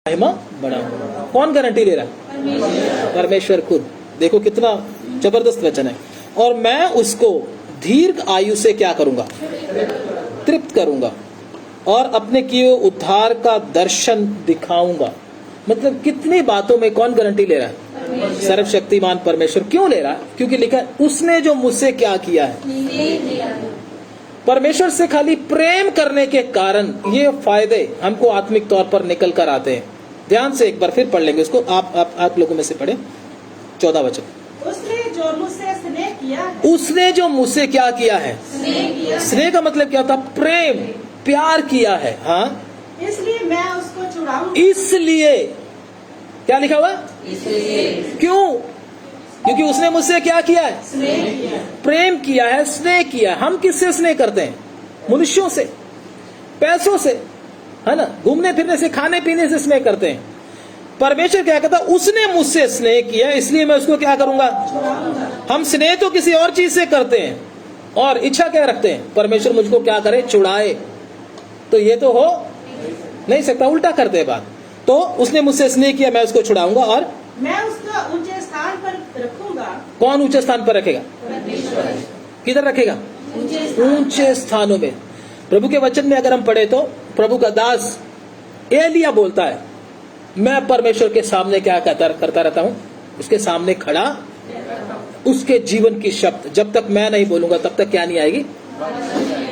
महिमा बढ़ाऊं। कौन गारंटी ले रहा है? परमेश्वर खुद। देखो कितना जबरदस्त वचन है। और मैं उसको दीर्घ आयु से क्या करूंगा? तृप्त करूंगा और अपने किए उद्धार का दर्शन दिखाऊंगा। मतलब कितनी बातों में कौन गारंटी ले रहा है? सर्वशक्तिमान परमेश्वर। क्यों ले रहा है? क्योंकि लिखा है उसने जो मुझसे क्या किया है। परमेश्वर से खाली प्रेम करने के कारण ये फायदे हमको आत्मिक तौर पर निकल कर आते हैं। ध्यान से एक बार फिर पढ़ लेंगे उसको। आप लोगों में से पढ़े 14 वचन। उसने जो मुझसे स्नेह किया है। उसने जो मुझसे क्या किया है? स्नेह का मतलब क्या होता? प्रेम, प्यार किया है। हाँ, इसलिए मैं उसको छुड़ाऊंगा। इसलिए क्या लिखा हुआ? इसलिए। क्यों? क्योंकि उसने मुझसे क्या किया है? स्नेह किया। प्रेम किया है, स्नेह किया है। हम किससे स्नेह करते हैं? मनुष्यों से, पैसों से, है ना, घूमने फिरने से, खाने पीने से स्नेह करते हैं। परमेश्वर क्या कहता? उसने मुझसे स्नेह किया इसलिए मैं उसको क्या करूंगा? हम स्नेह तो किसी और चीज से करते हैं और इच्छा क्या रखते हैं? परमेश्वर मुझको क्या करे? छुड़ाए। तो ये तो हो नहीं सकता, उल्टा करते हैं बात। तो उसने मुझसे स्नेह किया, मैं उसको छुड़ाऊंगा और मैं उसको ऊंचे स्थान पर रखूंगा। कौन ऊंचे स्थान पर रखेगा? परमेश्वर। किधर रखेगा? ऊंचे स्थानों में। प्रभु के वचन में अगर हम पढ़े तो प्रभु का दास एलिया बोलता है, मैं परमेश्वर के सामने क्या करता रहता हूं? उसके सामने खड़ा, उसके जीवन की शब्द जब तक मैं नहीं बोलूंगा तब तक क्या नहीं आएगी?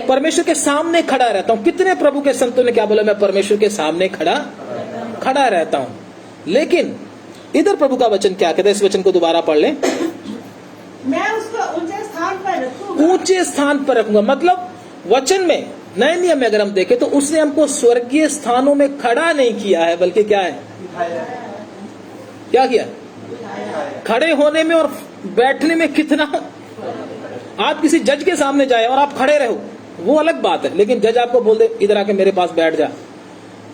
परमेश्वर के सामने खड़ा रहता हूं। कितने प्रभु के संतों ने क्या बोला? मैं परमेश्वर के सामने खड़ा रहता हूं। लेकिन इधर प्रभु का वचन क्या कहता है? इस वचन को दोबारा पढ़ लें। मैं उसको ऊंचे स्थान पर रखूंगा। ऊंचे स्थान पर रखूंगा मतलब वचन में, नए नियम में अगर हम देखें तो उसने हमको स्वर्गीय स्थानों में खड़ा नहीं किया है, बल्कि क्या है? क्या किया? खड़े होने में और बैठने में कितना। आप किसी जज के सामने जाए और आप खड़े रहो, वो अलग बात है। लेकिन जज आपको बोल दे इधर आके मेरे पास बैठ जा,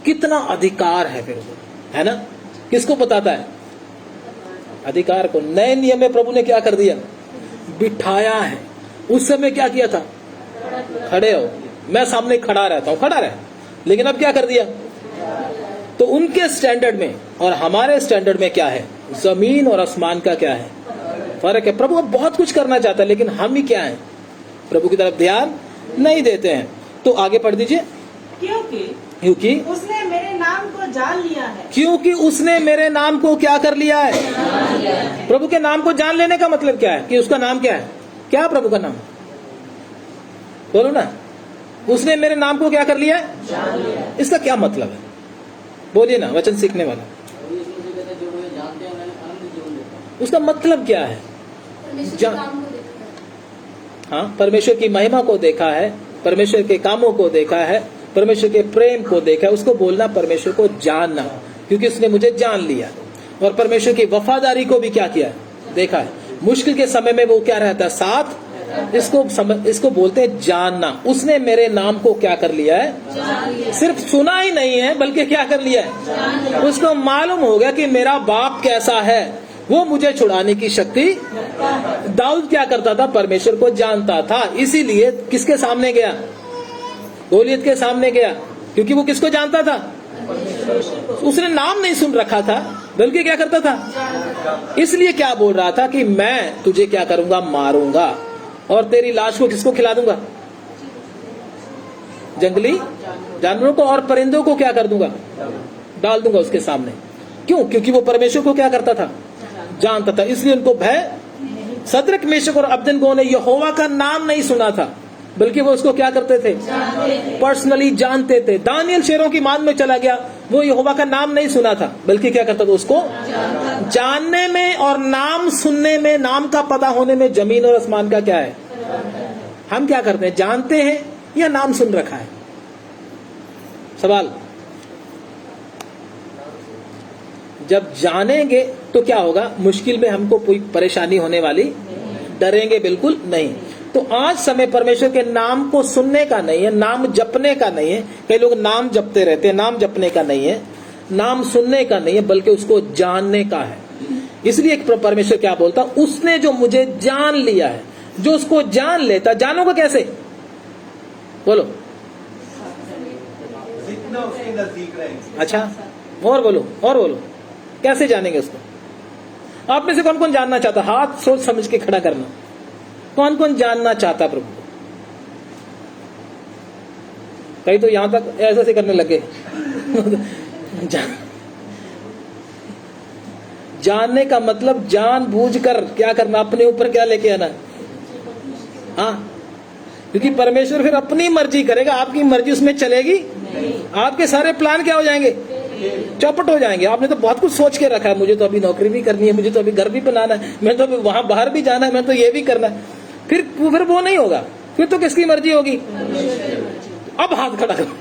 कितना अधिकार है फिर वो, है ना? किसको बताता है? अधिकार को। नए नियम में प्रभु ने क्या कर दिया? बिठाया है। उस समय क्या किया था? खड़े हो, मैं सामने खड़ा रहता हूं, खड़ा रहे। लेकिन अब क्या कर दिया? तो उनके स्टैंडर्ड में और हमारे स्टैंडर्ड में क्या है? जमीन और आसमान का क्या है? फर्क है। प्रभु अब बहुत कुछ करना चाहता है, लेकिन हम ही क्या है? प्रभु की तरफ ध्यान नहीं देते हैं। तो आगे पढ़ दीजिए। क्योंकि उसने मेरे नाम को जान लिया है। क्योंकि उसने मेरे नाम को क्या कर लिया है? प्रभु के नाम को जान लेने का मतलब क्या है? कि उसका नाम क्या है? क्या है प्रभु का नाम? बोलो ना। उसने मेरे नाम को क्या कर लिया है? इसका क्या मतलब है? बोलिए ना, वचन सीखने वाला। उसका मतलब क्या है? हाँ, परमेश्वर की महिमा को देखा है, परमेश्वर के कामों को देखा है, परमेश्वर के प्रेम को देखा है। उसको बोलना परमेश्वर को जानना, क्योंकि उसने मुझे जान लिया। और परमेश्वर की वफादारी को भी क्या किया? देखा है। मुश्किल के समय में वो क्या रहता है? साथ। इसको बोलते हैं जानना। उसने मेरे नाम को क्या कर लिया है? सिर्फ सुना ही नहीं है, बल्कि क्या कर लिया है? उसको मालूम हो गया कि मेरा बाप कैसा है, वो मुझे छुड़ाने की शक्ति। दाऊद क्या करता था? परमेश्वर को जानता था, इसीलिए किसके सामने गया? गोलियत के सामने गया। क्योंकि वो किसको जानता था? उसने नाम नहीं सुन रखा था, बल्कि क्या करता था? इसलिए क्या बोल रहा था कि मैं तुझे क्या करूंगा? मारूंगा और तेरी लाश को किसको खिला दूंगा? जंगली जानवरों को और परिंदों को क्या कर दूंगा? डाल दूंगा उसके सामने। क्यों? क्योंकि वो परमेश्वर को क्या करता था? जानता था। इसलिए उनको भय। सद्रक, मेशक और अबेदनगो ने यहोवा का नाम नहीं सुना था, बल्कि वो उसको क्या करते थे? पर्सनली जानते थे। दानियल शेरों की मान में चला गया, वो यहोवा का नाम नहीं सुना था, बल्कि क्या करता था? उसको जानने में और नाम सुनने में, नाम का पता होने में जमीन और आसमान का क्या है? हम क्या करते हैं? जानते हैं या नाम सुन रखा है? सवाल। जब जानेंगे तो क्या होगा? मुश्किल में हमको कोई परेशानी होने वाली, डरेंगे बिल्कुल नहीं। तो आज समय परमेश्वर के नाम को सुनने का नहीं है, नाम जपने का नहीं है। कई लोग नाम जपते रहते हैं, नाम जपने का नहीं है, नाम सुनने का नहीं है, बल्कि उसको जानने का है। इसलिए परमेश्वर क्या बोलता? उसने जो मुझे जान लिया है। जो उसको जान लेता, जानोगे कैसे? बोलो। जितना उसके नजदीक रहेंगे। अच्छा, और बोलो, और बोलो, कैसे जानेंगे उसको? आप में से कौन कौन जानना चाहता? हाथ सोच समझ के खड़ा करना। कौन कौन जानना चाहता प्रभु को? कई तो यहां तक ऐसे से करने लगे। जानने का मतलब जानबूझकर क्या करना, अपने ऊपर क्या लेके आना। हाँ, क्योंकि परमेश्वर फिर अपनी मर्जी करेगा, आपकी मर्जी उसमें चलेगी। आपके सारे प्लान क्या हो जाएंगे? चौपट हो जाएंगे। आपने तो बहुत कुछ सोच के रखा है, मुझे तो अभी नौकरी भी करनी है, मुझे तो अभी घर भी बनाना है, मैं तो अभी वहां बाहर भी जाना है, मैं तो ये भी करना है। फिर वो नहीं होगा, फिर तो किसकी मर्जी होगी? अब हाथ खड़ा करो।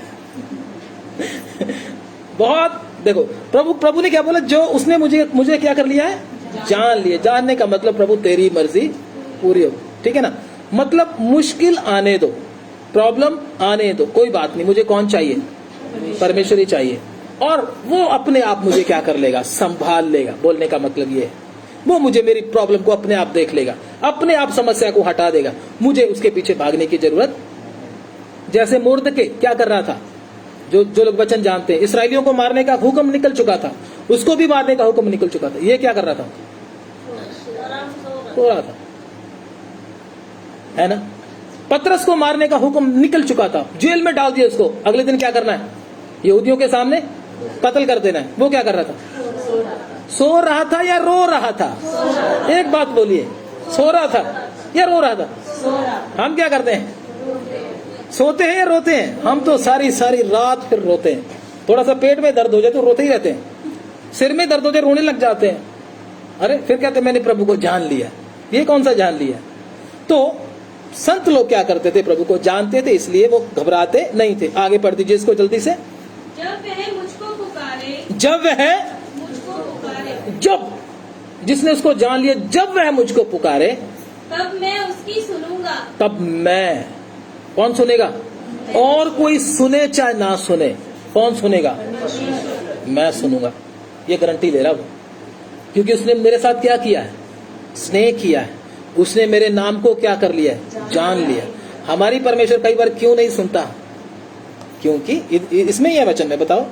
बहुत देखो, प्रभु ने क्या बोला? जो उसने मुझे क्या कर लिया है? जान लिया। जानने का मतलब प्रभु तेरी मर्जी पूरी हो, ठीक है ना? मतलब मुश्किल आने दो, प्रॉब्लम आने दो, कोई बात नहीं, मुझे कौन चाहिए? परमेश्वर ही चाहिए। और वो अपने आप मुझे क्या कर लेगा? संभाल लेगा। बोलने का मतलब ये है, वो मुझे मेरी प्रॉब्लम को अपने आप देख लेगा, अपने आप समस्या को हटा देगा, मुझे उसके पीछे भागने की जरूरत। जैसे मुर्दके क्या कर रहा था? जो लोग वचन जानते हैं, इसराइलियों को मारने का हुक्म निकल चुका था, उसको भी मारने का हुक्म निकल चुका था, ये क्या कर रहा था? सो रहा था, है ना? पतरस को मारने का हुक्म निकल चुका था, जेल में डाल दिया उसको, अगले दिन क्या करना है? यहूदियों के सामने कत्ल कर देना है। वो क्या कर रहा था? सो रहा था या रो रहा था? एक बात बोलिए, सो रहा था या रो रहा था? हम क्या करते हैं? सोते हैं या रोते हैं? हम तो सारी रात फिर रोते हैं। थोड़ा सा पेट में दर्द हो जाए तो रोते ही रहते हैं, सिर में दर्द हो जाए रोने लग जाते हैं। अरे फिर कहते मैंने प्रभु को जान लिया। ये कौन सा जान लिया? तो संत लोग क्या करते थे? प्रभु को जानते थे, इसलिए वो घबराते नहीं थे। आगे पढ़ दीजिए इसको जल्दी से। जब वह मुझको पुकारे, जब जिसने उसको जान लिया, जब वह मुझको पुकारे, तब मैं उसकी सुनूंगा। तब मैं, कौन सुनेगा? और कोई सुने चाहे ना सुने, कौन सुनेगा? मैं सुनूंगा। ये गारंटी ले रहा हूं, क्योंकि उसने मेरे साथ क्या किया है? स्नेह किया है। उसने मेरे नाम को क्या कर लिया है? जान लिया। हमारी परमेश्वर कई बार क्यों नहीं सुनता? क्योंकि इसमें ही है वचन में, बताओ,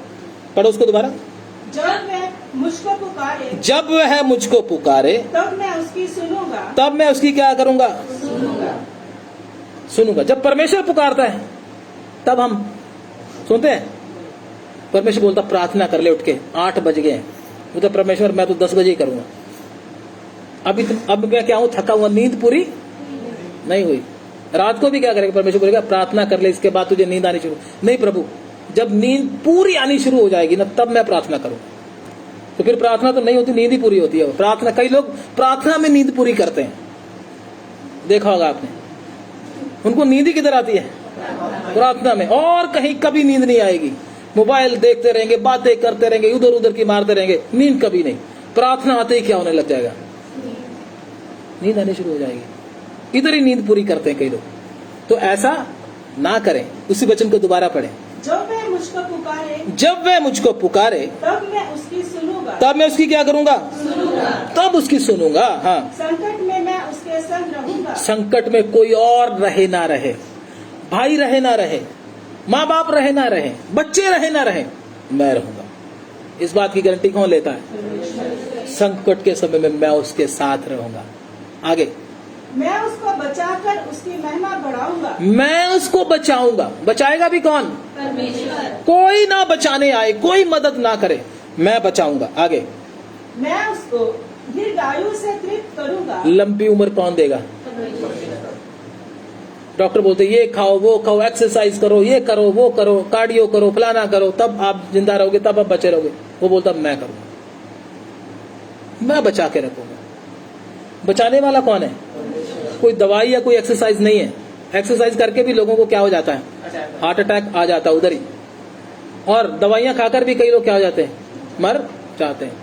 पढ़ो उसको दोबारा। जब वह मुझको पुकारे, जब वह मुझको पुकारे, तब मैं उसकी सुनूंगा। तब मैं उसकी क्या करूंगा? सुनूंगा। जब परमेश्वर पुकारता है तब हम सुनते हैं। परमेश्वर बोलता प्रार्थना कर ले उठ के, 8 बज गए। वो तो परमेश्वर मैं तो 10 बजे ही करूंगा। अब मैं क्या हूं? थका हुआ, नींद पूरी नहीं हुई। रात को भी क्या करेगा? परमेश्वर बोलेगा प्रार्थना कर ले, इसके बाद तुझे नींद आनी शुरू। नहीं प्रभु, जब नींद पूरी आनी शुरू हो जाएगी ना, तब मैं प्रार्थना करूं। तो फिर प्रार्थना तो नहीं होती, नींद ही पूरी होती है। प्रार्थना, कई लोग प्रार्थना में नींद पूरी करते हैं, देखा होगा आपने। उनको नींद ही किधर आती है? प्रार्थना में। और कहीं कभी नींद नहीं आएगी। मोबाइल देखते रहेंगे, बातें करते रहेंगे, उधर उधर की मारते रहेंगे, नींद कभी नहीं। प्रार्थना आते ही क्या होने लग जाएगा? नींद आनी शुरू हो जाएगी। इधर ही नींद पूरी करते हैं कई लोग। तो ऐसा ना करें। उसी वचन को दोबारा पढ़ें। जब वह मुझको पुकारे, जब वह मुझको पुकारे, तब मैं उसकी सुनूंगा। तब मैं उसकी क्या करूंगा? तब उसकी सुनूंगा। हाँ, संकट में मैं उसके संग रहूंगा। संकट में कोई और रहे ना रहे, भाई रहे ना रहे, माँ बाप रहे ना रहे, बच्चे रहे ना रहे, मैं रहूंगा। इस बात की गारंटी कौन लेता है? संकट के समय में मैं उसके साथ रहूंगा। आगे, मैं उसको बचाकर उसकी महिमा बढ़ाऊंगा। मैं उसको बचाऊंगा। बचाएगा भी कौन? परमेश्वर। कोई ना बचाने आए, कोई मदद ना करे, मैं बचाऊंगा। आगे, मैं उसको दीर्घायु से तृप्त करूंगा। लंबी उम्र कौन देगा? डॉक्टर बोलते ये खाओ, वो खाओ, एक्सरसाइज करो, ये करो, वो करो, कार्डियो करो, फलाना करो, तब आप जिंदा रहोगे, तब आप बचे रहोगे। वो बोलता मैं करूंगा, मैं बचा के रखूंगा। बचाने वाला कौन है? कोई दवाई या कोई एक्सरसाइज नहीं है। एक्सरसाइज करके भी लोगों को क्या हो जाता है? हार्ट अटैक आ जाता है उधर ही। और दवाइयां खाकर भी कई लोग क्या हो जाते हैं? मर जाते हैं।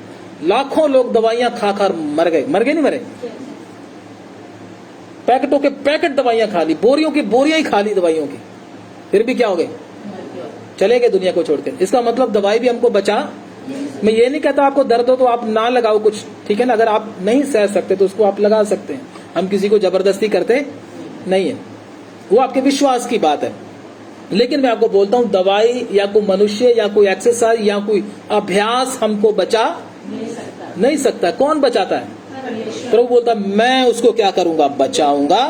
लाखों लोग दवाइयां खाकर मर गए। मर गए नहीं मरे? पैकेटों के पैकेट दवाइयां खा ली, बोरियों की बोरियां ही खा ली दवाइयों की, फिर भी क्या हो गए? चले गए दुनिया को छोड़कर। इसका मतलब दवाई भी हमको बचा। मैं ये नहीं कहता आपको दर्द हो तो आप ना लगाओ कुछ, ठीक है ना? अगर आप नहीं सह सकते तो उसको आप लगा सकते हैं। हम किसी को जबरदस्ती करते नहीं है, वो आपके विश्वास की बात है। लेकिन मैं आपको बोलता हूं दवाई या कोई मनुष्य या कोई एक्सरसाइज या कोई अभ्यास हमको बचा नहीं सकता। कौन बचाता है? प्रभु बोलता मैं उसको क्या करूंगा? बचाऊंगा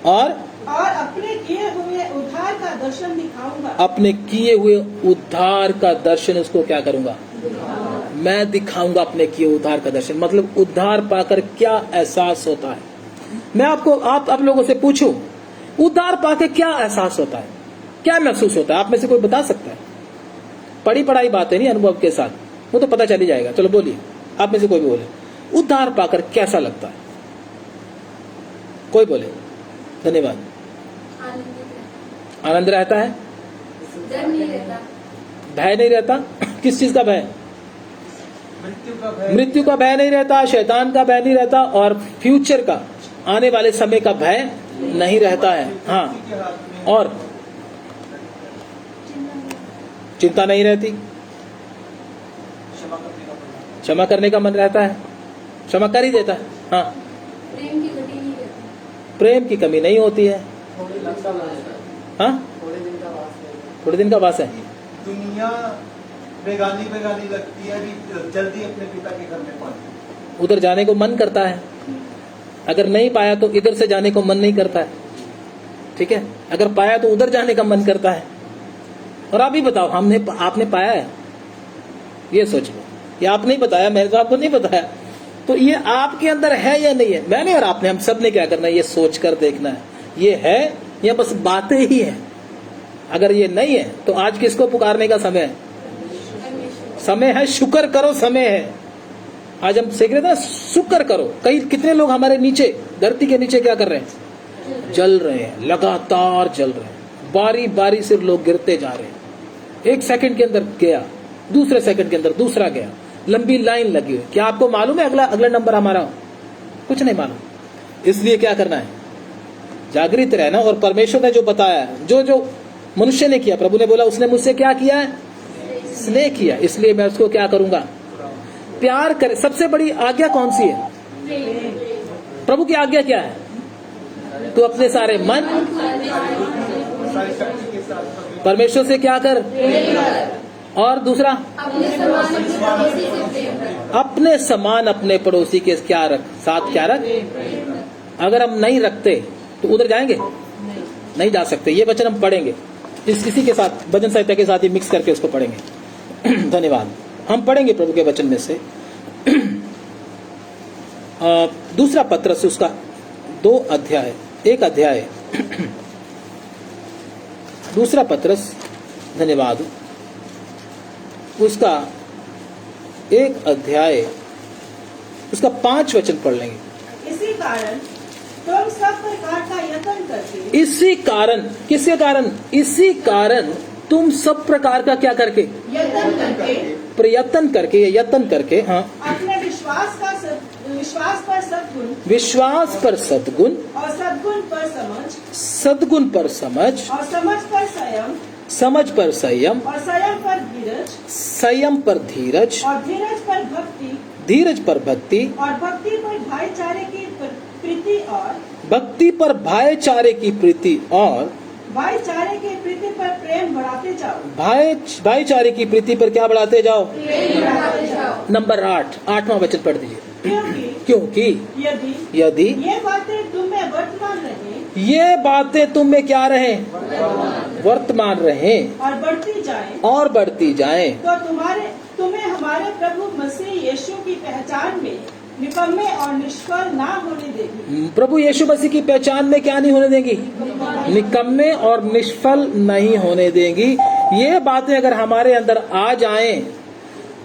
और अपने किए हुए उद्धार का दर्शन दिखाऊंगा। अपने किए हुए उद्धार का दर्शन उसको क्या करूंगा? मैं दिखाऊंगा अपने किए उद्धार का दर्शन। मतलब उद्धार पाकर क्या एहसास होता है? मैं आपको आप लोगों से पूछूं, उद्धार पाकर क्या एहसास होता है, क्या महसूस होता है? आप में से कोई बता सकता है? पढ़ी पढ़ाई बातें नहीं, अनुभव के साथ वो तो पता चल ही जाएगा। चलो बोलिए, आप में से कोई भी बोले, उद्धार पाकर कैसा लगता है? कोई बोले। धन्यवाद। आनंद रहता है, डर नहीं रहता, भय नहीं रहता। किस चीज का भय? मृत्यु का भय। मृत्यु का भय नहीं रहता, शैतान का भय नहीं रहता, और फ्यूचर का, आने वाले समय का भय नहीं रहता है। हाँ, के हाथ में और चिंता नहीं रहती, क्षमा करने का मन। क्षमा करने का मन रहता है, क्षमा कर ही देता है। हाँ, प्रेम की गति नहीं रहती, प्रेम की कमी नहीं होती है। हाँ, थोड़े दिन का वास है। दुनिया बेगानी बेगानी लगती है, अभी जल्दी अपने पिता के घर में पहुंचे। उधर जाने को मन करता है, अगर नहीं पाया तो इधर से जाने को मन नहीं करता है। ठीक है, अगर पाया तो उधर जाने का मन करता है। और आप ही बताओ, आपने पाया है? ये सोच लो, ये आप नहीं बताया, मैंने तो आपको नहीं बताया, तो ये आपके अंदर है या नहीं है? मैंने और आपने, हम सब ने क्या करना है? ये सोच कर देखना है, ये है या बस बातें ही है। अगर ये नहीं है तो आज किसको पुकारने का समय है? समय है, शुक्र करो, समय है। आज हम सीख रहे थे ना, शुक्र करो। कई कितने लोग हमारे नीचे, धरती के नीचे क्या कर रहे हैं? जल रहे हैं, लगातार जल रहे हैं, बारी बारी से लोग गिरते जा रहे हैं। एक सेकंड के अंदर गया, दूसरे सेकंड के अंदर दूसरा गया, लंबी लाइन लगी हुई। क्या आपको मालूम है अगला नंबर हमारा? कुछ नहीं मालूम। इसलिए क्या करना है? जागृत रहना। और परमेश्वर ने जो बताया, जो मनुष्य ने किया, प्रभु ने बोला उसने मुझसे क्या किया है? स्नेह किया, इसलिए मैं उसको क्या करूंगा? प्यार कर। सबसे बड़ी आज्ञा कौन सी है? प्रभु की आज्ञा क्या है? तू अपने सारे मन, सारी शक्ति के साथ परमेश्वर से क्या कर, और दूसरा अपने समान अपने पड़ोसी से प्रेम कर। अपने समान अपने पड़ोसी के क्या रख, साथ क्या रख। अगर हम नहीं रखते तो उधर जाएंगे? नहीं जा सकते। ये वचन हम पढ़ेंगे इसी के साथ, भजन साहित्य के साथ ही मिक्स करके उसको पढ़ेंगे। धन्यवाद। हम पढ़ेंगे प्रभु के वचन में से दूसरा पत्रस, उसका 2 अध्याय, 1 अध्याय। दूसरा पत्रस, धन्यवाद, उसका 1 अध्याय, उसका 5 वचन पढ़ लेंगे। इसी कारण तुम सब प्रकार का यत्न करके, इसी कारण, किसके कारण? इसी कारण तुम सब प्रकार का क्या करके? यत्न करके, प्रयत्न करके, यत्न करके, हाँ, अपने विश्वास पर सद्गुण, विश्वास पर सद्गुण, और सद्गुण पर समझ, सद्गुण पर समझ, और समझ पर संयम, समझ पर संयम, और संयम पर धीरज, संयम पर धीरज, और धीरज पर भक्ति, धीरज पर भक्ति, और भक्ति पर भाईचारे की प्रीति, और भक्ति पर भाईचारे की प्रीति, और भाईचारे की प्रीति पर प्रेम बढ़ाते जाओ। भाईचारे की प्रीति पर क्या बढ़ाते जाओ? प्रेम बढ़ाते जाओ। नंबर 8, 8वां वचन पढ़ दीजिए। क्योंकि यदि यदि ये बातें तुम में वर्तमान रहे, ये बातें तुम में क्या रहे? वर्तमान रहे, और बढ़ती जाए, और बढ़ती जाए, तो तुम्हें हमारे प्रभु मसीह यीशु की पहचान में निकम्मे और निष्फल ना होने देगी। प्रभु यीशु मसीह की पहचान में क्या नहीं होने देंगी? निकम्मे और निष्फल नहीं होने देंगी। ये बातें अगर हमारे अंदर आ जाएं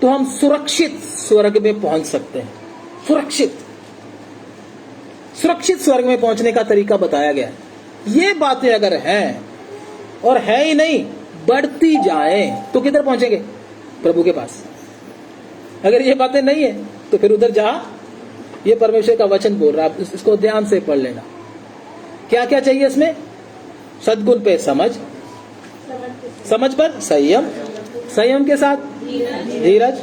तो हम सुरक्षित स्वर्ग में पहुंच सकते हैं। सुरक्षित स्वर्ग में पहुंचने का तरीका बताया गया है। ये बातें अगर हैं और है ही नहीं, बढ़ती जाएं, तो किधर पहुंचेंगे? प्रभु के पास। अगर ये बातें नहीं है तो फिर उधर जा। ये परमेश्वर का वचन बोल रहा है, इसको ध्यान से पढ़ लेना। क्या क्या चाहिए इसमें? सद्गुण पे समझ, समझ पर संयम, संयम के साथ धीरज,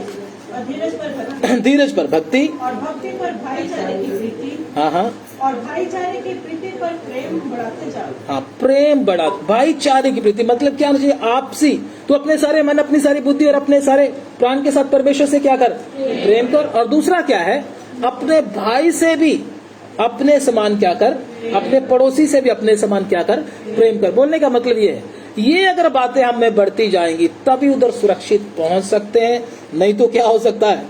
और धीरज पर भक्ति, धीरज पर भक्ति, और भक्ति पर भाईचारे की प्रीति, हाँ हाँ और भाईचारे की प्रीति पर प्रेम बढ़ाते जाओ। हाँ, प्रेम बढ़ा, भाईचारे की प्रीति मतलब क्या होना चाहिए? आपसी। तो अपने सारे मन, अपनी सारी बुद्धि और अपने सारे प्राण के साथ परमेश्वर से क्या कर? प्रेम कर। और दूसरा क्या है? अपने भाई से भी अपने समान क्या कर? अपने पड़ोसी से भी अपने समान क्या कर? प्रेम कर। बोलने का मतलब ये है, ये अगर बातें हम में बढ़ती जाएंगी तभी उधर सुरक्षित पहुंच सकते हैं, नहीं तो क्या हो सकता है?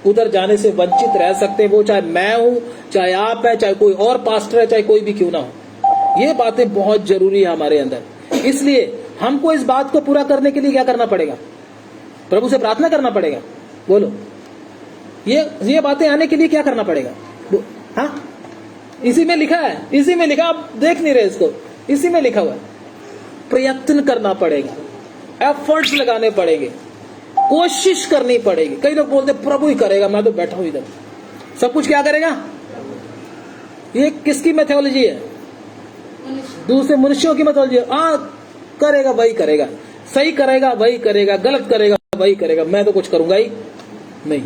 उधर जाने से वंचित रह सकते हैं। वो चाहे मैं हूं, चाहे आप है, चाहे कोई और पास्टर है, चाहे कोई भी क्यों ना हो। ये बातें बहुत जरूरी है हमारे अंदर। इसलिए हमको इस बात को पूरा करने के लिए क्या करना पड़ेगा? प्रभु से प्रार्थना करना पड़ेगा। बोलो, ये बातें आने के लिए क्या करना पड़ेगा? हाँ, इसी में लिखा है, इसी में लिखा, आप देख नहीं रहे इसको, इसी में लिखा हुआ है। प्रयत्न करना पड़ेगा, एफर्ट्स लगाने पड़ेंगे, कोशिश करनी पड़ेगी। कई लोग बोलते प्रभु ही करेगा, मैं तो बैठा हूं इधर, सब कुछ क्या करेगा? ये किसकी मेथोलॉजी है? दूसरे मनुष्यों की मेथोलॉजी है। करेगा वही करेगा, सही करेगा वही करेगा, गलत करेगा वही करेगा, मैं तो कुछ करूंगा ही नहीं।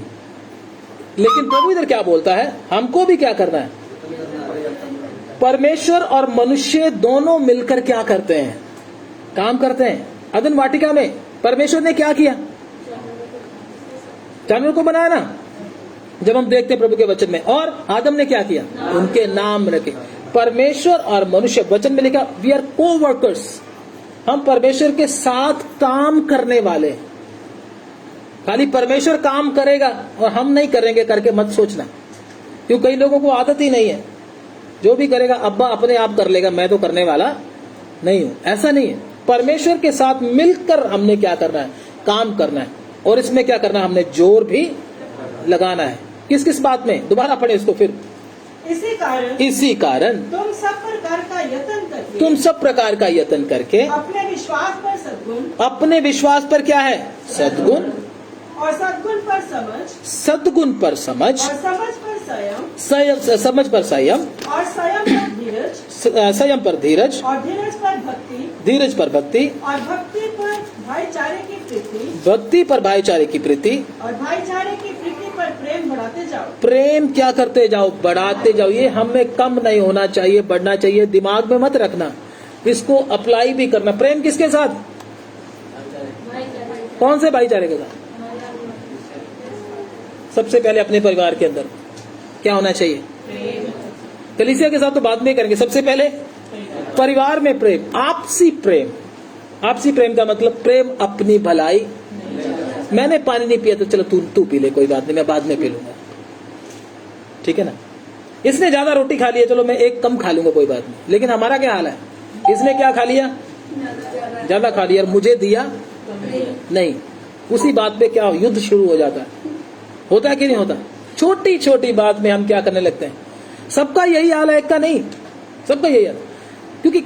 लेकिन प्रभु इधर क्या बोलता है? हमको भी क्या करना है? परमेश्वर और मनुष्य दोनों मिलकर क्या करते हैं? काम करते हैं। अदन वाटिका में परमेश्वर ने क्या किया? जानवर को बनाया ना, जब हम देखते हैं प्रभु के वचन में। और आदम ने क्या किया? उनके नाम रखे। परमेश्वर और मनुष्य, वचन में लिखा, वी आर को वर्कर्स। हम परमेश्वर के साथ काम करने वाले। खाली परमेश्वर काम करेगा और हम नहीं करेंगे करके मत सोचना, क्योंकि कई लोगों को आदत ही नहीं है। जो भी करेगा अब्बा अपने आप कर लेगा, मैं तो करने वाला नहीं हूं। ऐसा नहीं है। परमेश्वर के साथ मिलकर हमने क्या करना है? काम करना है। और इसमें क्या करना है? हमने जोर भी लगाना है। किस किस बात में? दोबारा पढ़े इसको फिर। इसी कारण तुम सब प्रकार का यत्न करके अपने विश्वास पर सद्गुण, अपने विश्वास पर क्या है? सद्गुण, और सद्गुण पर समझ, सद्गुण पर समझ, और समझ पर समझ पर संयम, और संयम पर धीरज, संयम पर धीरज, और धीरज पर भक्ति, धीरज पर भक्ति, और भक्ति पर भाईचारे की प्रीति, भक्ति पर भाईचारे की प्रीति, और भाईचारे की प्रीति पर प्रेम बढ़ाते जाओ। प्रेम क्या करते जाओ? बढ़ाते जाओ। ये हमें कम नहीं होना चाहिए, बढ़ना चाहिए। दिमाग में मत रखना, इसको अप्लाई भी करना। प्रेम किसके साथ? कौन से भाईचारे के साथ? सबसे पहले अपने परिवार के अंदर क्या होना चाहिए? कलीसिया के साथ तो बाद में करेंगे। सबसे पहले परिवार में प्रेम, आपसी प्रेम। आपसी प्रेम का मतलब प्रेम अपनी भलाई। मैंने पानी नहीं पिया तो चलो तू पी ले, कोई बात नहीं, मैं बाद में पी लूंगा, ठीक है ना। इसने ज्यादा रोटी खा लिया, चलो मैं एक कम खा लूंगा, कोई बात नहीं। लेकिन हमारा क्या हाल है? इसने क्या खा लिया? ज्यादा खा लिया, और मुझे दिया नहीं। उसी बात पे क्या युद्ध शुरू हो जाता है। होता है कि नहीं होता? छोटी छोटी बात में हम क्या करने लगते हैं। सबका यही हाल है, एक का नहीं, सबका यही हाल। क्योंकि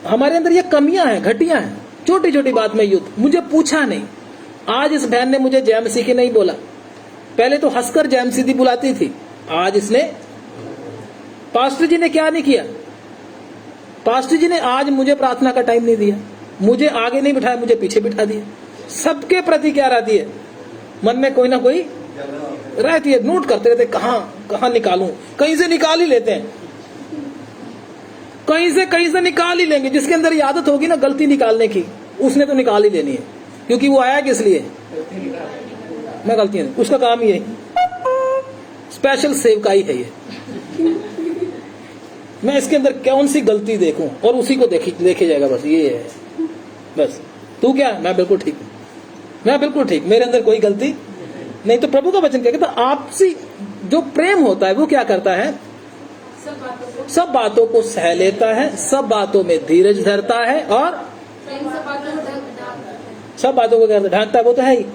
हमारे अंदर ये कमियां हैं, घटियां हैं। छोटी छोटी बात में युद्ध। मुझे पूछा नहीं। आज इस बहन ने मुझे जय मसीह की नहीं बोला। पहले तो हंसकर जय मसीह बुलाती थी, आज इसने, पास्टर जी ने क्या नहीं किया? पास्टर जी ने आज मुझे प्रार्थना का टाइम नहीं दिया, मुझे आगे नहीं बिठाया, मुझे पीछे बिठा दिया। सबके प्रति क्या रहती है? मन में कोई ना कोई रहती है। नोट करते रहते, कहां निकालूं, कहीं से निकाल ही लेते हैं, कहीं से निकाल ही लेंगे। जिसके अंदर ये आदत होगी ना गलती निकालने की, उसने तो निकाल ही लेनी है, क्योंकि वो आया किस लिए? मैं गलती नहीं, उसका काम ही है, स्पेशल सेवकाई है ये। मैं इसके अंदर कौन सी गलती देखूं और उसी को देखे जाएगा, बस ये है। बस तू क्या? मैं बिल्कुल ठीक, मैं बिल्कुल ठीक, मेरे अंदर कोई गलती नहीं। तो प्रभु का वचन क्या कहता है? आपसी जो प्रेम होता है वो क्या करता है? सब बातों को सह लेता है, सब बातों में धीरज धरता है, और सब बातों को ढांकता है। वो तो है ही,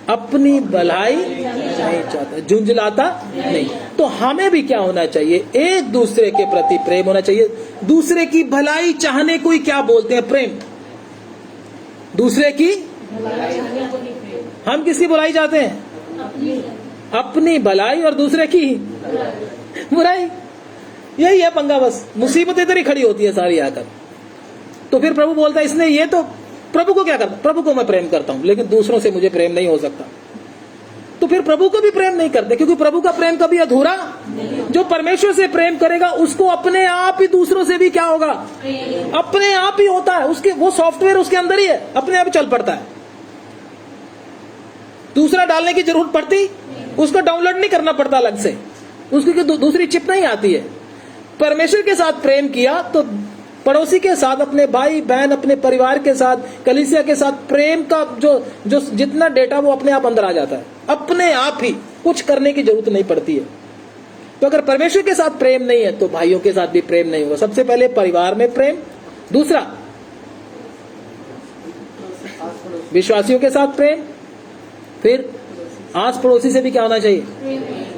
अपनी भलाई नहीं चाहता, झुंझलाता नहीं। तो हमें भी क्या होना चाहिए? एक दूसरे के प्रति प्रेम होना चाहिए। दूसरे की भलाई चाहने को ही क्या बोलते हैं? प्रेम। दूसरे की, हम किसकी बुराई चाहते हैं? अपनी भलाई, और दूसरे की बुराई। यही है पंगा, बस मुसीबत इधर ही खड़ी होती है सारी आकर। तो फिर प्रभु बोलता है, इसने ये तो, प्रभु को क्या करता? प्रभु को मैं प्रेम करता हूं, लेकिन दूसरों से मुझे प्रेम नहीं हो सकता। तो फिर प्रभु को भी प्रेम नहीं करते, क्योंकि प्रभु का प्रेम कभी अधूरा। जो परमेश्वर से प्रेम करेगा उसको अपने आप ही दूसरों से भी क्या होगा, अपने आप ही होता है, उसके वो सॉफ्टवेयर उसके अंदर ही है, अपने आप ही चल पड़ता है। दूसरा डालने की जरूरत पड़ती, उसको डाउनलोड नहीं करना पड़ता अलग से, उसकी दूसरी चिप नहीं आती है। परमेश्वर के साथ प्रेम किया तो पड़ोसी के साथ, अपने भाई बहन, अपने परिवार के साथ, कलीसिया के साथ प्रेम का जो जितना डेटा वो अपने आप अंदर आ जाता है, अपने आप ही, कुछ करने की जरूरत नहीं पड़ती है। तो अगर परमेश्वर के साथ प्रेम नहीं है तो भाइयों के साथ भी प्रेम नहीं होगा। सबसे पहले परिवार में प्रेम, दूसरा विश्वासियों के साथ प्रेम, फिर आस पड़ोसी से भी क्या होना चाहिए,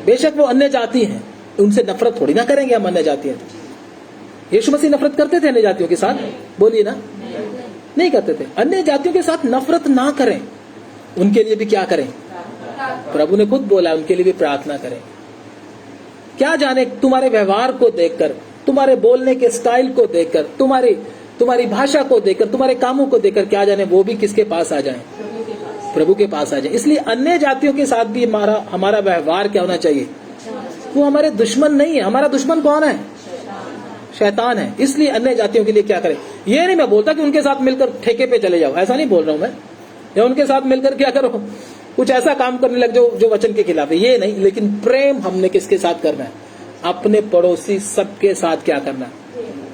बेशक वो अन्य जाति हैं, उनसे नफरत थोड़ी ना करेंगे हम अन्य जाति हैं। यीशु मसीह नफरत करते थे अन्य जातियों के साथ, बोलिए ना, नहीं करते थे। अन्य जातियों के साथ नफरत ना करें, उनके लिए भी क्या करें, प्रभु ने खुद बोला उनके लिए भी प्रार्थना करें। क्या जाने तुम्हारे व्यवहार को देखकर, तुम्हारे बोलने के स्टाइल को देखकर, तुम्हारी भाषा को देखकर, तुम्हारे कामों को देखकर, क्या जाने वो भी किसके पास आ जाएं, प्रभु के पास आ जाए। इसलिए अन्य जातियों के साथ भी हमारा व्यवहार क्या होना चाहिए, वो हमारे दुश्मन नहीं है। हमारा दुश्मन कौन है, शैतान है। इसलिए अन्य जातियों के लिए क्या करें, ये नहीं मैं बोलता कि उनके साथ मिलकर ठेके पे चले जाओ, ऐसा नहीं बोल रहा हूं मैं, या उनके साथ मिलकर क्या करो, कुछ ऐसा काम करने लग जाओ जो वचन के खिलाफ है, ये नहीं। लेकिन प्रेम हमने किसके साथ करना है, अपने पड़ोसी सबके साथ क्या करना है।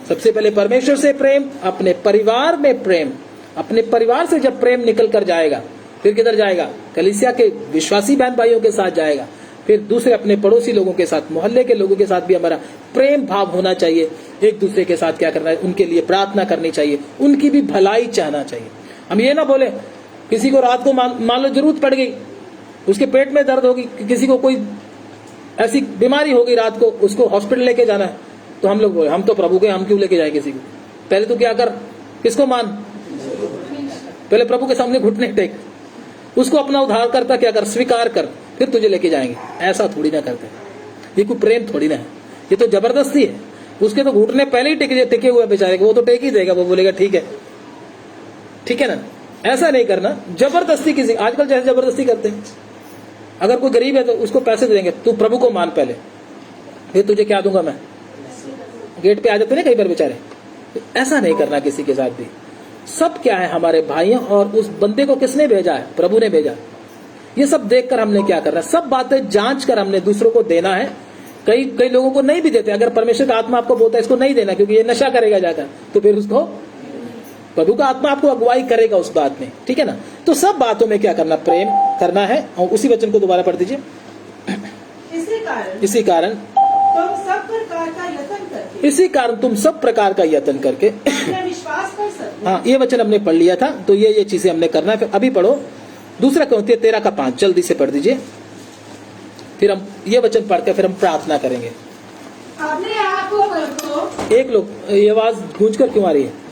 सबसे पहले परमेश्वर से प्रेम, अपने परिवार में प्रेम। अपने परिवार से जब प्रेम निकल कर जाएगा फिर किधर जाएगा, कलीसिया के विश्वासी बहन भाइयों के साथ जाएगा, फिर दूसरे अपने पड़ोसी लोगों के साथ, मोहल्ले के लोगों के साथ भी हमारा प्रेम भाव होना चाहिए। एक दूसरे के साथ क्या करना है, उनके लिए प्रार्थना करनी चाहिए, उनकी भी भलाई चाहना चाहिए। हम ये ना बोले किसी को रात को मान लो जरूरत पड़ गई, उसके पेट में दर्द होगी, किसी को कोई ऐसी बीमारी होगी रात को, उसको हॉस्पिटल लेके जाना है, तो हम लोग बोले हम तो प्रभु के, हम क्यों लेके जाए किसी को। पहले तो क्या कर, किसको मान, पहले प्रभु के सामने घुटने टेक, उसको अपना उद्धार करता क्या कर, स्वीकार कर, फिर तुझे लेके जाएंगे। ऐसा थोड़ी ना करते, ये कोई प्रेम थोड़ी ना है, ये तो जबरदस्ती है। उसके तो घुटने पहले ही टिके हुए बेचारे को, वो तो टेक ही देगा, वो बोलेगा ठीक है ना। ऐसा नहीं करना, जबरदस्ती किसी, आजकल जैसे जबरदस्ती करते हैं। अगर कोई गरीब है तो उसको पैसे दे देंगे, तू प्रभु को मान पहले, फिर तुझे क्या दूंगा मैं, गेट पे आ जाते ना कई बार बेचारे। ऐसा नहीं करना किसी के साथ भी। सब क्या है हमारे भाइयों, और उस बंदे को किसने भेजा है, प्रभु ने भेजा। ये सब देखकर हमने क्या करना है, सब बातें जांच कर हमने दूसरों को देना है। कई लोगों को नहीं भी देते। अगर परमेश्वर का आत्मा आपको बोलता है इसको नहीं देना क्योंकि ये नशा करेगा जाकर, तो फिर उसको प्रभु का आत्मा आपको अगुवाई करेगा उस बात में, ठीक है ना। तो सब बातों में क्या करना, प्रेम करना है। और उसी वचन को दोबारा पढ़ दीजिए। इसी कारण तुम सब प्रकार का यत्न करके, इसी कारण तुम सब प्रकार का यत्न करके अपना विश्वास कर सकते। हाँ, ये वचन हमने पढ़ लिया था, तो ये चीजें हमने करना है। फिर अभी पढ़ो दूसरा Corinthians 13:5, जल्दी से पढ़ दीजिए। फिर हम ये वचन पढ़ के फिर हम प्रार्थना करेंगे। अपने आप को परखो। एक लोग, ये आवाज गूंज कर क्यों आ रही है?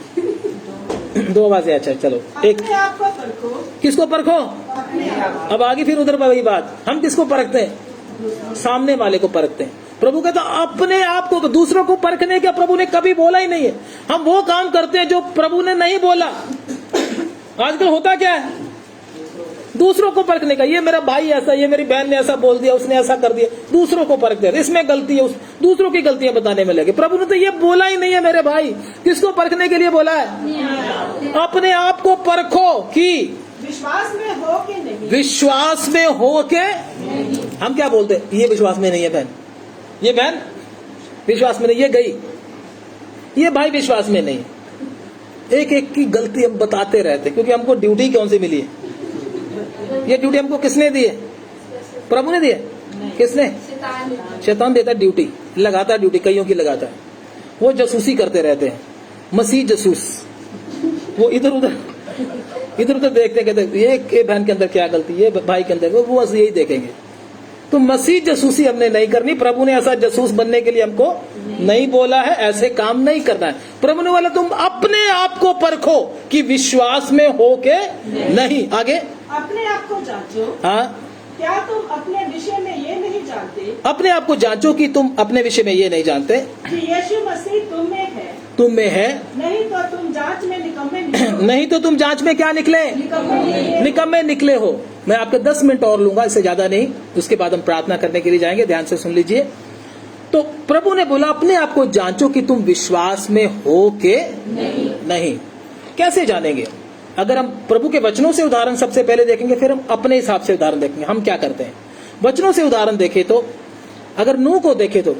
दो आवाजें, अच्छा चलो। एक, अपने आप को परखो। किसको परखो? अपने आप। अब आगे फिर उधर वही बात, हम किसको परखते हैं? सामने वाले को परखते हैं। प्रभु कहता अपने आप को, दूसरों को परखने का प्रभु ने कभी बोला ही नहीं है। हम वो काम करते हैं जो प्रभु ने नहीं बोला। आजकल होता क्या है, दूसरों को परखने का, ये मेरा भाई ऐसा, ये मेरी बहन ने ऐसा बोल दिया, उसने ऐसा कर दिया, दूसरों को परखते हैं, इसमें गलती है, उस दूसरों की गलतियां बताने में लगे। प्रभु ने तो ये बोला ही नहीं है मेरे भाई। किसको परखने के लिए बोला है? अपने आप को परखो कि विश्वास में हो कि नहीं। विश्वास में हो के, हम क्या बोलते हैं, ये विश्वास में नहीं है बहन, ये बहन विश्वास में नहीं, ये गई, ये भाई विश्वास में नहीं। एक एक की गलती हम बताते रहते, क्योंकि हमको ड्यूटी कौन सी मिली है? ये ड्यूटी हमको किसने दी है? प्रभु ने दी है। किसने? शैतान देता है ड्यूटी, लगाता है ड्यूटी, कईयों की लगाता है। वो जासूसी करते रहते हैं, मसीह जासूस। वो इधर उधर देखते कहते ये बहन के अंदर क्या गलती, ये भाई के अंदर, वो बस यही देखेंगे। तो मसीह जासूसी हमने नहीं करनी। प्रभु ने ऐसा जासूस बनने के लिए हमको नहीं बोला है, ऐसे काम नहीं करना है। प्रभु ने बोला तुम अपने आप को परखो कि विश्वास में हो के नहीं। आगे, अपने आप को जांचो। हाँ, क्या तुम अपने विषय में ये नहीं जानते? अपने आप को जांचो कि तुम अपने विषय में ये नहीं जानते कि यीशु मसीह तुम में है। तुम में है, नहीं तो तुम जांच में निकम्मे निकलो। नहीं तो तुम जांच में क्या निकले? निकम्मे निकम्मे निकले हो। मैं आपके 10 मिनट और लूंगा, इससे ज्यादा नहीं, उसके बाद हम प्रार्थना करने के लिए जाएंगे। ध्यान से सुन लीजिए। तो प्रभु ने बोला अपने आप को जांचो कि तुम विश्वास में हो के नहीं। कैसे जानेंगे? अगर हम प्रभु के वचनों से उदाहरण सबसे पहले देखेंगे, फिर हम अपने हिसाब से उदाहरण देखेंगे हम क्या करते हैं। वचनों से उदाहरण देखे तो, अगर नूह को देखे तो,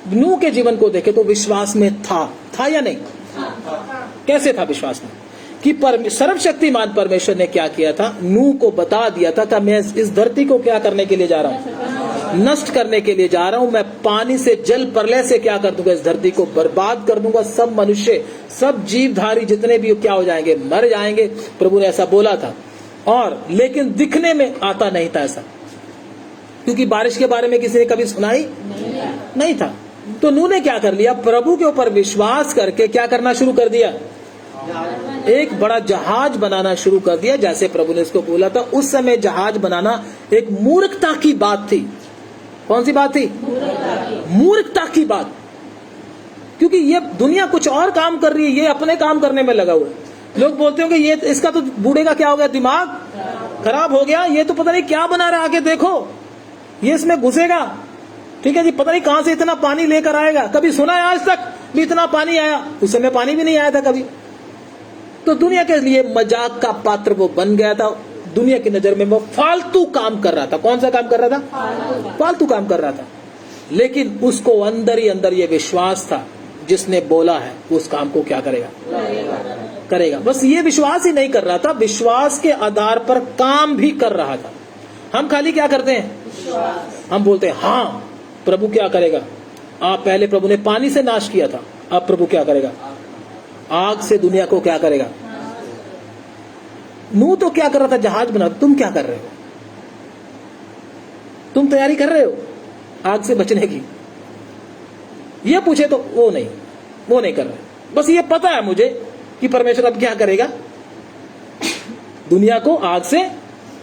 नूह के जीवन को देखे तो विश्वास में था या नहीं? कैसे था विश्वास में? कि सर्वशक्तिमान परमेश्वर ने क्या किया था, नूह को बता दिया था कि मैं इस धरती को क्या करने के लिए जा रहा हूं, नष्ट करने के लिए जा रहा हूं। मैं पानी से, जल प्रलय से क्या कर दूंगा, इस धरती को बर्बाद कर दूंगा। सब मनुष्य, सब जीवधारी जितने भी क्या हो जाएंगे, मर जाएंगे। प्रभु ने ऐसा बोला था। और लेकिन दिखने में आता नहीं था ऐसा, क्योंकि बारिश के बारे में किसी ने कभी सुना ही नहीं था। तो नूह ने क्या कर लिया, प्रभु के ऊपर विश्वास करके क्या करना शुरू कर दिया, एक बड़ा जहाज बनाना शुरू कर दिया, जैसे प्रभु ने इसको बोला था। उस समय जहाज बनाना एक मूर्खता की बात थी। कौन सी बात थी? मूर्खता की बात। क्योंकि ये दुनिया कुछ और काम कर रही है, ये अपने काम करने में लगा हुआ है। लोग बोलते होंगे ये इसका तो बूढ़े का क्या हो गया, दिमाग खराब हो गया, ये तो पता नहीं क्या बना रहा है, आगे देखो ये इसमें घुसेगा, ठीक है जी, पता नहीं कहां से इतना पानी लेकर आएगा। कभी सुना है आज तक भी इतना पानी आया? उस समय पानी भी नहीं आया था कभी। तो दुनिया के लिए मजाक का पात्र वो बन गया था। दुनिया की नजर में वो फालतू काम कर रहा था। कौन सा काम कर रहा था? फालतू काम कर रहा था। लेकिन उसको अंदर ही अंदर ये विश्वास था, जिसने बोला है उस काम को क्या करेगा, करेगा। बस ये विश्वास ही नहीं कर रहा था, विश्वास के आधार पर काम भी कर रहा था। हम खाली क्या करते हैं, हम बोलते हैं हाँ प्रभु क्या करेगा। आप पहले प्रभु ने पानी से नाश किया था, अब प्रभु क्या करेगा, आग से दुनिया को क्या करेगा। नूह तो क्या कर रहा था, जहाज बना। तुम क्या कर रहे हो? तुम तैयारी कर रहे हो आग से बचने की? ये पूछे तो वो नहीं कर रहे। बस ये पता है मुझे कि परमेश्वर अब क्या करेगा, दुनिया को आग से।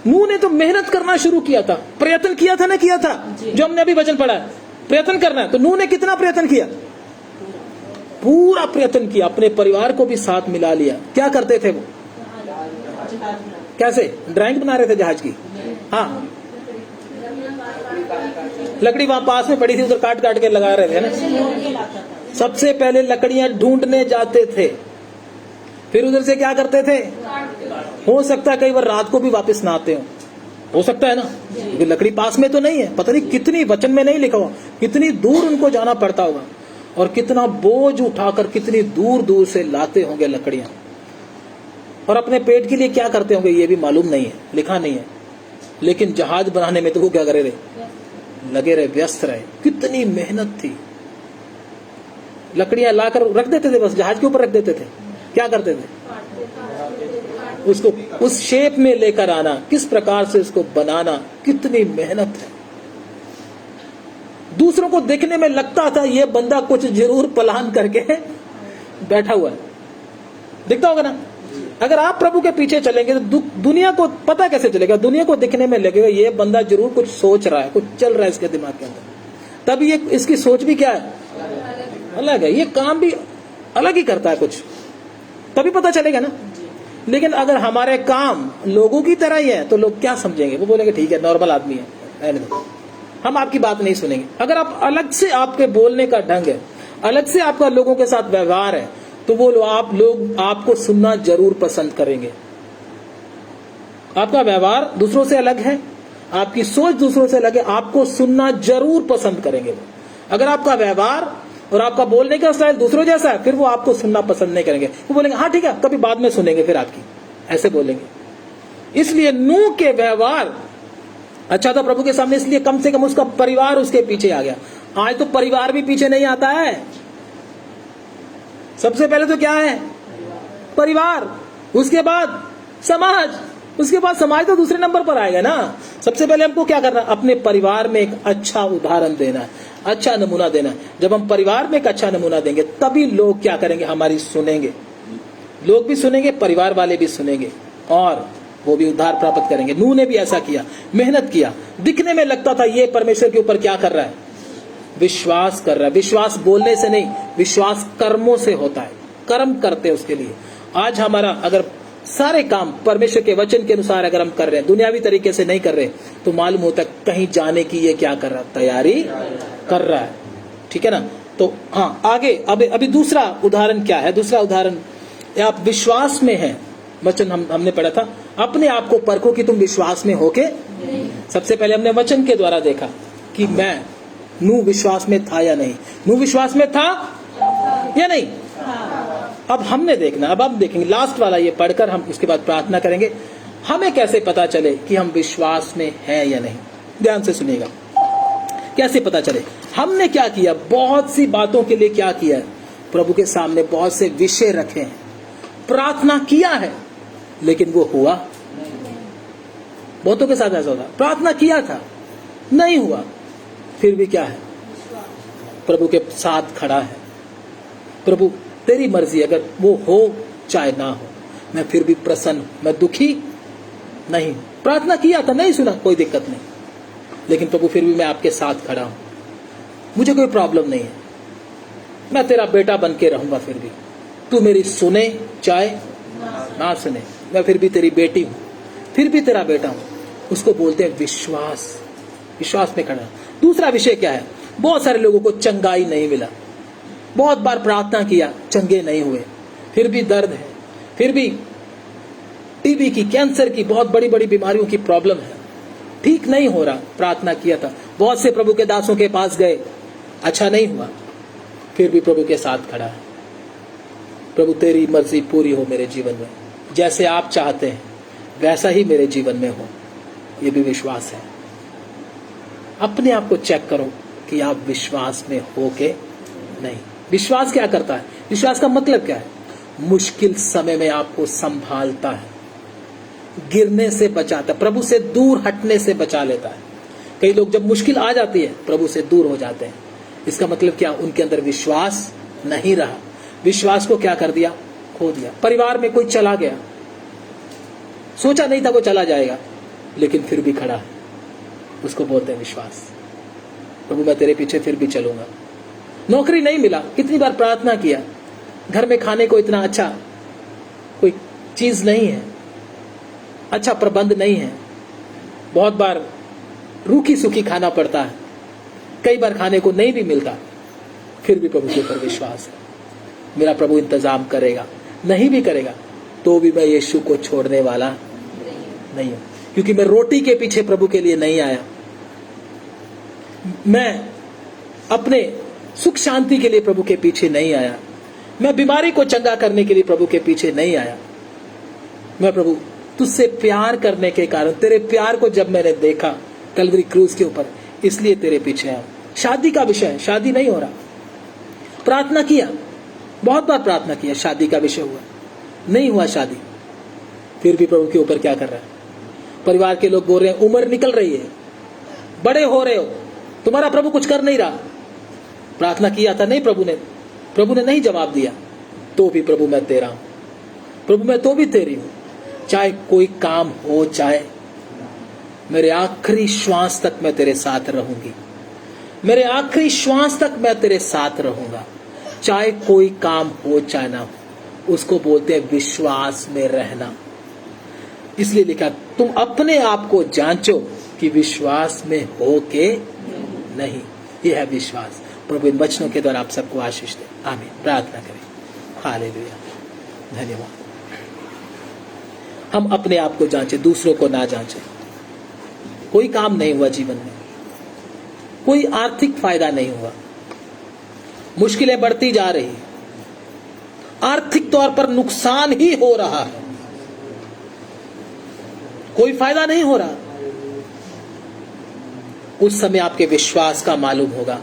नूह ने तो मेहनत करना शुरू किया था, प्रयत्न किया था ना, किया था, जो हमने अभी वचन पढ़ा है, प्रयत्न करना है। तो नूह ने कितना प्रयत्न किया, पूरा प्रयत्न किया, अपने परिवार को भी साथ मिला लिया। क्या करते थे वो, कैसे ड्राइंग बना रहे थे जहाज की? हाँ, लकड़ी वहां पास में पड़ी थी, उधर काट काट के लगा रहे थे ना। सबसे पहले लकड़ियां ढूंढने जाते थे, फिर उधर से क्या करते थे, हो सकता है कई बार रात को भी वापस ना आते हो सकता है ना, क्योंकि लकड़ी पास में तो नहीं है। पता नहीं कितनी, वचन में नहीं लिखा हुआ, कितनी दूर उनको जाना पड़ता होगा और कितना बोझ उठाकर कितनी दूर दूर से लाते होंगे लकड़ियां। और अपने पेट के लिए क्या करते होंगे ये भी मालूम नहीं है, लिखा नहीं है। लेकिन जहाज बनाने में तो वो क्या करे रहे, लगे रहे, व्यस्त रहे। कितनी मेहनत थी। लकड़ियां लाकर रख देते थे, बस जहाज के ऊपर रख देते थे। क्या करते थे, उसको उस शेप में लेकर आना, किस प्रकार से उसको बनाना, कितनी मेहनत है। दूसरों को देखने में लगता था ये बंदा कुछ जरूर प्लान करके बैठा हुआ है, दिखता होगा ना। अगर आप प्रभु के पीछे चलेंगे तो दुनिया को पता कैसे चलेगा, दुनिया को दिखने में लगेगा ये बंदा जरूर कुछ सोच रहा है, कुछ चल रहा है इसके दिमाग के अंदर। तब ये इसकी सोच भी क्या है, अलग है, ये काम भी अलग ही करता है कुछ, तभी पता चलेगा ना। लेकिन अगर हमारे काम लोगों की तरह ही है तो लोग क्या समझेंगे, वो बोलेंगे ठीक है नॉर्मल आदमी है, हम आपकी बात नहीं सुनेंगे। अगर आप अलग से, आपके बोलने का ढंग है अलग से, आपका लोगों के साथ व्यवहार है, तो वो लोग आपको सुनना जरूर पसंद करेंगे। आपका व्यवहार दूसरों से अलग है, आपकी सोच दूसरों से अलग है, आपको सुनना जरूर पसंद करेंगे वो। अगर आपका व्यवहार और आपका बोलने का स्टाइल दूसरों जैसा है, फिर वो आपको सुनना पसंद नहीं करेंगे। वो बोलेंगे हाँ ठीक है, कभी बाद में सुनेंगे फिर आपकी, ऐसे बोलेंगे। इसलिए नूह के व्यवहार अच्छा था प्रभु के सामने, इसलिए कम से कम उसका परिवार उसके पीछे आ गया। आज तो परिवार भी पीछे नहीं आता है। सबसे पहले तो क्या है, परिवार, उसके बाद समाज, उसके बाद समाज तो दूसरे नंबर पर आएगा ना। सबसे पहले हमको क्या करना है, अपने परिवार में एक अच्छा उदाहरण देना है, अच्छा नमूना देना है। जब हम परिवार में एक अच्छा नमूना देंगे तभी लोग क्या करेंगे, हमारी सुनेंगे। लोग भी सुनेंगे, परिवार वाले भी सुनेंगे और वो भी उद्धार प्राप्त करेंगे। नूह ने भी ऐसा किया, मेहनत किया। दिखने में लगता था ये परमेश्वर के ऊपर क्या कर रहा है, विश्वास कर रहा है। विश्वास बोलने से नहीं, विश्वास कर्मों से होता है, कर्म करते हैं उसके लिए। आज हमारा अगर सारे काम परमेश्वर के वचन के अनुसार अगर हम कर रहे हैं, दुनियावी तरीके से नहीं कर रहे, तो मालूम होता है कहीं जाने की ये क्या कर रहा है, तैयारी कर रहा है। ठीक है ना। तो हाँ, आगे अभी दूसरा उदाहरण क्या है? दूसरा उदाहरण, आप विश्वास में हैं, वचन हमने पढ़ा था, अपने आप को परखो कि तुम विश्वास में हो के। सबसे पहले हमने वचन के द्वारा देखा कि मैं नूह विश्वास में था या नहीं। नूह विश्वास में था या नहीं? अब हमने देखना, अब हम देखेंगे लास्ट वाला ये पढ़कर हम उसके बाद प्रार्थना करेंगे। हमें कैसे पता चले कि हम विश्वास में हैं या नहीं? ध्यान से सुनिएगा, कैसे पता चले? हमने क्या किया? बहुत सी बातों के लिए क्या किया है? प्रभु के सामने बहुत से विषय रखे हैं, प्रार्थना किया है, लेकिन वो हुआ। बहुतों के साथ ऐसा होता, प्रार्थना किया था, नहीं हुआ, फिर भी क्या है? प्रभु के साथ खड़ा है। प्रभु तेरी मर्जी, अगर वो हो चाहे ना हो, मैं फिर भी प्रसन्न हूं, मैं दुखी नहीं। प्रार्थना किया था, नहीं सुना, कोई दिक्कत नहीं, लेकिन प्रभु फिर भी मैं आपके साथ खड़ा हूं, मुझे कोई प्रॉब्लम नहीं है, मैं तेरा बेटा बन के रहूंगा, फिर भी तू मेरी सुने चाहे ना सुने, मैं फिर भी तेरी बेटी हूं, फिर भी तेरा बेटा हूं। उसको बोलते हैं विश्वास। विश्वास में खड़ा। दूसरा विषय क्या है? बहुत सारे लोगों को चंगाई नहीं मिला, बहुत बार प्रार्थना किया, चंगे नहीं हुए, फिर भी दर्द है, फिर भी टीबी की, कैंसर की, बहुत बड़ी बड़ी बीमारियों की प्रॉब्लम है, ठीक नहीं हो रहा। प्रार्थना किया था, बहुत से प्रभु के दासों के पास गए, अच्छा नहीं हुआ, फिर भी प्रभु के साथ खड़ा है। प्रभु तेरी मर्जी पूरी हो मेरे जीवन में, जैसे आप चाहते हैं वैसा ही मेरे जीवन में हो, ये भी विश्वास है। अपने आप को चेक करो कि आप विश्वास में हो के नहीं। विश्वास क्या करता है? विश्वास का मतलब क्या है? मुश्किल समय में आपको संभालता है, गिरने से बचाता है, प्रभु से दूर हटने से बचा लेता है। कई लोग जब मुश्किल आ जाती है प्रभु से दूर हो जाते हैं। इसका मतलब क्या? उनके अंदर विश्वास नहीं रहा। विश्वास को क्या कर दिया? खो दिया। परिवार में कोई चला गया, सोचा नहीं था वो चला जाएगा, लेकिन फिर भी खड़ा है, उसको बोलते हैं विश्वास। प्रभु मैं तेरे पीछे फिर भी चलूंगा। नौकरी नहीं मिला, कितनी बार प्रार्थना किया, घर में खाने को इतना अच्छा कोई चीज नहीं है, अच्छा प्रबंध नहीं है, बहुत बार रूखी सूखी खाना पड़ता है, कई बार खाने को नहीं भी मिलता, फिर भी प्रभु के ऊपर विश्वास है, मेरा प्रभु इंतजाम करेगा। नहीं भी करेगा तो भी मैं यीशु को छोड़ने वाला नहीं हूं, क्योंकि मैं रोटी के पीछे प्रभु के लिए नहीं आया, मैं अपने सुख शांति के लिए प्रभु के पीछे नहीं आया, मैं बीमारी को चंगा करने के लिए प्रभु के पीछे नहीं आया। मैं प्रभु तुझसे प्यार करने के कारण, तेरे प्यार को जब मैंने देखा कलवरी क्रूज के ऊपर, इसलिए तेरे पीछे आया। शादी का विषय, शादी नहीं हो रहा, प्रार्थना किया, बहुत बार प्रार्थना किया, शादी का विषय हुआ, नहीं हुआ शादी, फिर भी प्रभु के ऊपर क्या कर रहा है? परिवार के लोग बोल रहे हैं उम्र निकल रही है, बड़े हो रहे हो, तुम्हारा प्रभु कुछ कर नहीं रहा। प्रार्थना किया था, नहीं, प्रभु ने नहीं जवाब दिया, तो भी प्रभु मैं तेरा हूं, प्रभु मैं तो भी तेरी हूं, चाहे कोई काम हो, चाहे मेरे आखिरी श्वास तक मैं तेरे साथ रहूंगी, मेरे आखिरी श्वास तक मैं तेरे साथ रहूंगा, चाहे कोई काम हो चाहे ना हो। उसको बोलते हैं विश्वास में रहना। इसलिए लिखा तुम अपने आप को जांचो कि विश्वास में हो के नहीं। यह है विश्वास। प्रभु इन वचनों के द्वारा आप सबको आशीष दे। आमीन। प्रार्थना करें। हालेलुया, धन्यवाद। हम अपने आप को जांचें, दूसरों को ना जांचें। कोई काम नहीं हुआ जीवन में, कोई आर्थिक फायदा नहीं हुआ, मुश्किलें बढ़ती जा रही, आर्थिक तौर पर नुकसान ही हो रहा है, कोई फायदा नहीं हो रहा। उस समय आपके विश्वास का मालूम होगा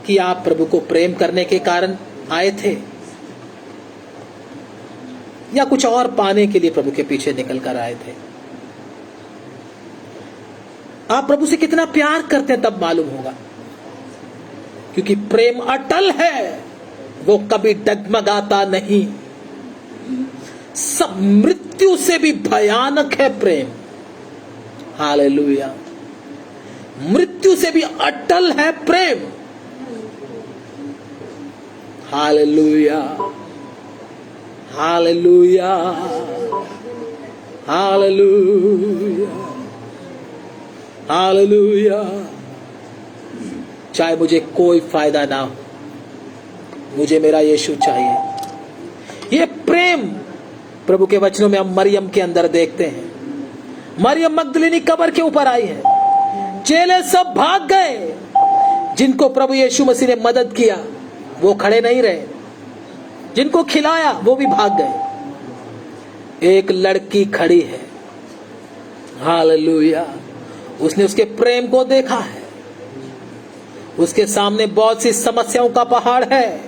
कि आप प्रभु को प्रेम करने के कारण आए थे या कुछ और पाने के लिए प्रभु के पीछे निकल कर आए थे। आप प्रभु से कितना प्यार करते हैं तब मालूम होगा, क्योंकि प्रेम अटल है, वो कभी डगमगाता नहीं। सब मृत्यु से भी भयानक है प्रेम। हालेलुया, मृत्यु से भी अटल है प्रेम। Hallelujah, hallelujah, hallelujah, hallelujah. चाहे मुझे कोई फायदा ना हो, मुझे मेरा यीशु चाहिए। ये प्रेम प्रभु के वचनों में हम मरियम के अंदर देखते हैं। मरियम मगदलिनी कब्र के ऊपर आई है, चेले सब भाग गए। जिनको प्रभु यीशु मसीह ने मदद किया वो खड़े नहीं रहे, जिनको खिलाया वो भी भाग गए। एक लड़की खड़ी है, हालेलुया। उसने उसके प्रेम को देखा है। उसके सामने बहुत सी समस्याओं का पहाड़ है,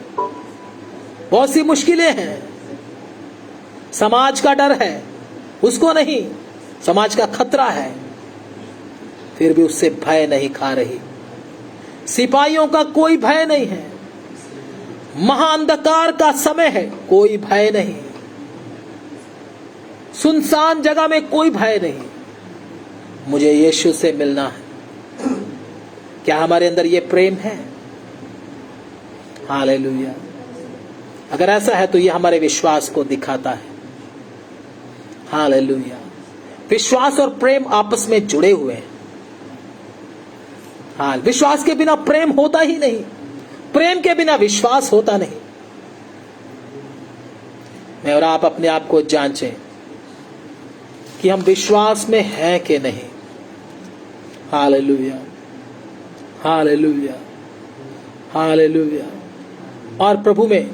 बहुत सी मुश्किलें हैं, समाज का डर है, उसको नहीं, समाज का खतरा है, फिर भी उससे भय नहीं खा रही। सिपाहियों का कोई भय नहीं है, महाअंधकार का समय है, कोई भय नहीं, सुनसान जगह में कोई भय नहीं। मुझे यीशु से मिलना है। क्या हमारे अंदर ये प्रेम है? हालेलुया। अगर ऐसा है तो ये हमारे विश्वास को दिखाता है। हालेलुया। विश्वास और प्रेम आपस में जुड़े हुए हैं। हाँ, विश्वास के बिना प्रेम होता ही नहीं, प्रेम के बिना विश्वास होता नहीं। मैं और आप अपने आप को जांचें कि हम विश्वास में हैं कि नहीं। Hallelujah, hallelujah, hallelujah. और प्रभु में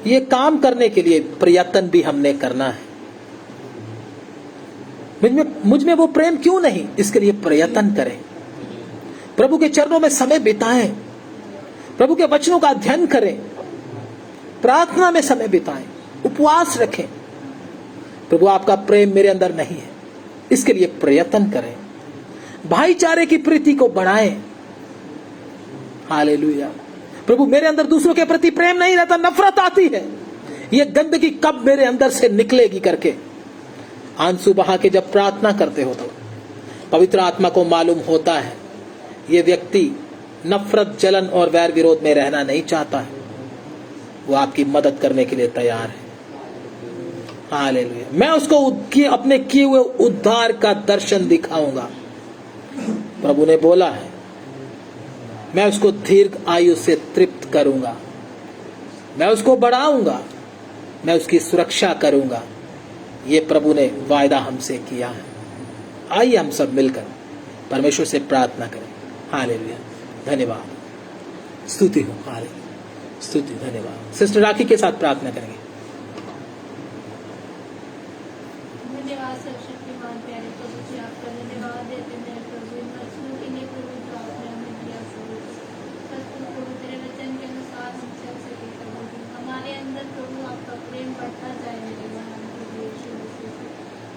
ये काम करने के लिए प्रयत्न भी हमने करना है। मुझ में वो प्रेम क्यों नहीं, इसके लिए प्रयत्न करें। प्रभु के चरणों में समय बिताएं, प्रभु के वचनों का अध्ययन करें, प्रार्थना में समय बिताएं, उपवास रखें। प्रभु आपका प्रेम मेरे अंदर नहीं है, इसके लिए प्रयत्न करें। भाईचारे की प्रीति को बढ़ाएं। हालेलुया। प्रभु मेरे अंदर दूसरों के प्रति प्रेम नहीं रहता, नफरत आती है। ये गंदगी कब मेरे अंदर से निकलेगी करके आंसू बहा के जब प्रार्थना करते हो तो पवित्र आत्मा को मालूम होता है ये व्यक्ति नफरत, जलन और वैर विरोध में रहना नहीं चाहता है। वो आपकी मदद करने के लिए तैयार है। हालेलुया। मैं उसको अपने किए हुए उद्धार का दर्शन दिखाऊंगा। प्रभु ने बोला है मैं उसको दीर्घ आयु से तृप्त करूंगा, मैं उसको बढ़ाऊंगा, मैं उसकी सुरक्षा करूंगा। ये प्रभु ने वायदा हमसे किया है। आइए हम सब मिलकर परमेश्वर से प्रार्थना करें। हालेलुया। धन्यवाद, स्तुति हो। हालेलुया, स्तुति, धन्यवाद। सिस्टर राखी के साथ प्रार्थना करेंगे। धन्यवाद सर्वशक्तिमान प्यारे प्रभु जी, आपका धन्यवाद देते हैं प्रभु इन वचनों के लिए प्रभु जो आपने हमें दिया प्रभु तेरे वचन के अनुसार हम चल सके प्रभु जी। हमारे अंदर प्रभु आपका प्रेम बढ़ता जाए मेरे महान प्रभु यीशु मसीह।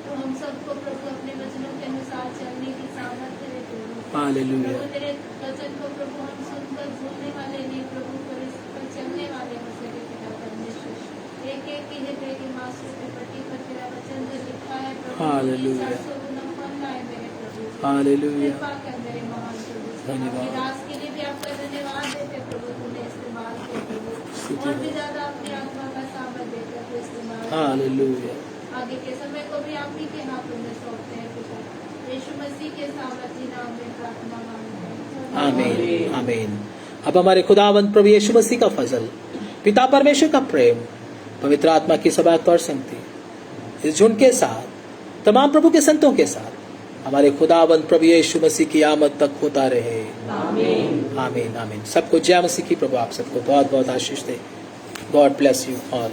तो हम सबको प्रभु अपने वचनों के अनुसार चलने की सामर्थ्य दे प्रभु। हालेलुया। प्रभु तेरे वचन को प्रभु हम सुनकर भूलने वाले नहीं प्रभु, पर इस पर चलने वाले हो सके पिता परमेश्वर। एक एक की हृदय की मांसों की पट्टी पर तेरा वचन जो लिखा है प्रभु, हालेलुया। मेरे प्रभु। हालेलुया। कृपा कर मेरे महान प्रभु। धन्यवाद। अपनी दास के लिए भी आपका धन्यवाद देते प्रभु, तूने इस्तेमाल किया प्रभु, और भी ज्यादा अपनी आत्मा का सामर्थ्य देकर तो इस्तेमाल। हालेलुया। आगे के समय को भी आप ही के हाथों में सौंपते हैं पिता। यीशु मसीह के सामर्थ्य नाम में प्रार्थना मांगते हैं। आमीन, आमीन। अब हमारे खुदावंद प्रभु यीशु मसीह का फजल, पिता परमेश्वर का प्रेम, पवित्र आत्मा की सबात और संगति इस झुंड के साथ तमाम प्रभु के संतों के साथ हमारे खुदावंद प्रभु यीशु मसीह की आमद तक होता रहे। आमीन, आमीन, आमीन। सबको जय मसीह की। प्रभु आप सबको बहुत बहुत आशीष दे। God bless you all.